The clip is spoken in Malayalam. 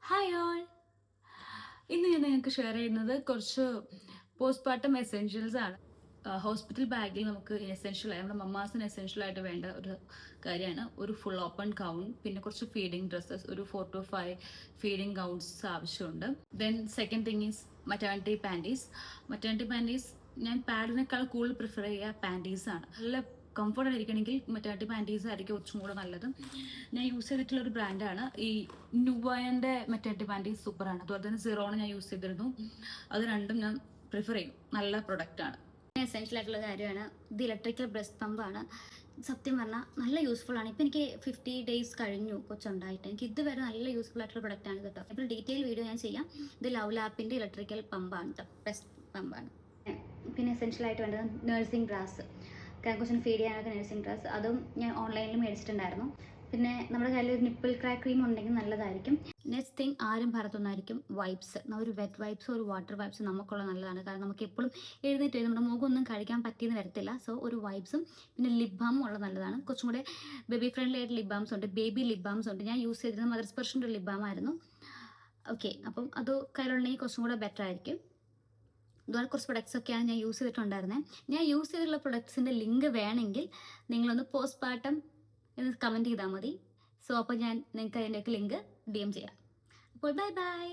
Hi all. ഇന്ന് ഞാൻ നിങ്ങൾക്ക് ഷെയർ ചെയ്യുന്നത് കുറച്ച് പോസ്റ്റ്മോർട്ടം എസെൻഷ്യൽസ് ആണ്. ഹോസ്പിറ്റൽ ബാഗിൽ നമുക്ക് എസെൻഷ്യലായി നമ്മുടെ മമ്മാസിന് എസെൻഷ്യലായിട്ട് വേണ്ട ഒരു കാര്യമാണ് ഒരു ഫുൾ ഓപ്പൺ ഗൗൺ, പിന്നെ കുറച്ച് ഫീഡിങ് ഡ്രസ്സസ്, ഒരു 4 to 5 ഫീഡിങ് ഗൗൺസ് ആവശ്യമുണ്ട്. Then second thing is maternity panties. ഞാൻ പാഡിനേക്കാൾ കൂടുതൽ പ്രിഫർ ചെയ്യുക പാൻറ്റീസ് ആണ്. നല്ല കംഫർട്ടായിട്ട് ഇരിക്കണമെങ്കിൽ മറ്റേണിറ്റി പാൻറ്റീസ് ആയിരിക്കും കുറച്ചും കൂടെ നല്ലത്. ഞാൻ യൂസ് ചെയ്തിട്ടുള്ള ഒരു ബ്രാൻഡാണ് ഈ നുവയൻ്റെ മറ്റേണിറ്റി പാൻറ്റീസ്, സൂപ്പറാണ്. അതുപോലെ തന്നെ സിറോണ് ഞാൻ യൂസ് ചെയ്തിരുന്നു. അത് രണ്ടും ഞാൻ പ്രിഫർ ചെയ്യും, നല്ല പ്രൊഡക്റ്റാണ്. എസെൻഷ്യൽ ആയിട്ടുള്ള കാര്യമാണ്. ഇത് ഇലക്ട്രിക്കൽ ബ്രസ്റ്റ് പമ്പാണ്. സത്യം പറഞ്ഞാൽ നല്ല യൂസ്ഫുൾ ആണ്. ഇപ്പം എനിക്ക് 50 days കഴിഞ്ഞു കൊച്ചുണ്ടായിട്ട്. എനിക്ക് ഇതുവരെ നല്ല യൂസ്ഫുൾ ആയിട്ടുള്ള പ്രൊഡക്റ്റാണ് കേട്ടോ. ഇപ്പോൾ ഡീറ്റെയിൽ വീഡിയോ ഞാൻ ചെയ്യാം. ഇത് ലവ് ലാപ്പിൻ്റെ ഇലക്ട്രിക്കൽ പമ്പാണ് കേട്ടോ, ബ്രസ്റ്റ് പമ്പാണ്. പിന്നെ എസെൻഷ്യൽ ആയിട്ട് വേണ്ടത് നഴ്സിംഗ് ബ്രാസ്, കൊച്ചിന് ഫീഡ് ചെയ്യാനൊക്കെ നഴ്സിംഗ് ബ്രാസ്. അതും ഞാൻ ഓൺലൈനിൽ മേടിച്ചിട്ടുണ്ടായിരുന്നു. പിന്നെ നമ്മുടെ കയ്യിൽ ഒരു നിപ്പിൾ ക്രാക്ക് ക്രീം ഉണ്ടെങ്കിൽ നല്ലതായിരിക്കും. നെക്സ്റ്റ് തിങ് ആരും പറത്തുന്നതായിരിക്കും വൈപ്സ്. ഒരു വെറ്റ് വൈപ്സ്, ഒരു വാട്ടർ വൈപ്സ് നമുക്കുള്ള നല്ലതാണ്. കാരണം നമുക്ക് എപ്പോഴും എഴുന്നേറ്റ് നമ്മുടെ മുഖമൊന്നും കഴിക്കാൻ പറ്റിയെന്ന് വരത്തില്ല. സോ ഒരു വൈപ്സും പിന്നെ ലിപ് ബാമും ഉള്ളത് നല്ലതാണ്. കുറച്ചും കൂടെ ബേബി ഫ്രണ്ട്ലി ആയിട്ട് ലിപ് ബാംസ് ഉണ്ട്, ബേബി ലിപ് ബാംസ് ഉണ്ട്. ഞാൻ യൂസ് ചെയ്തിരുന്നത് മദർ സ്പർഷിൻ്റെ ഒരു ലിപ് ബാം ആയിരുന്നു. ഓക്കെ, അപ്പം അത് കയ്യിലുണ്ടെങ്കിൽ കുറച്ചും കൂടെ ബെറ്റർ ആയിരിക്കും. ഇതുപോലെ കുറച്ച് പ്രൊഡക്ട്സ് ഒക്കെയാണ് ഞാൻ യൂസ് ചെയ്തിട്ടുണ്ടായിരുന്നത്. ഞാൻ യൂസ് ചെയ്തിട്ടുള്ള പ്രൊഡക്ട്സിൻ്റെ ലിങ്ക് വേണമെങ്കിൽ നിങ്ങളൊന്ന് പോസ്റ്റ്മോർട്ടം എന്ന് കമൻറ്റ് ചെയ്താൽ മതി. സോ അപ്പോൾ ഞാൻ നിങ്ങൾക്ക് അതിൻ്റെയൊക്കെ ലിങ്ക് DM ചെയ്യാം. അപ്പോൾ ബൈ ബൈ.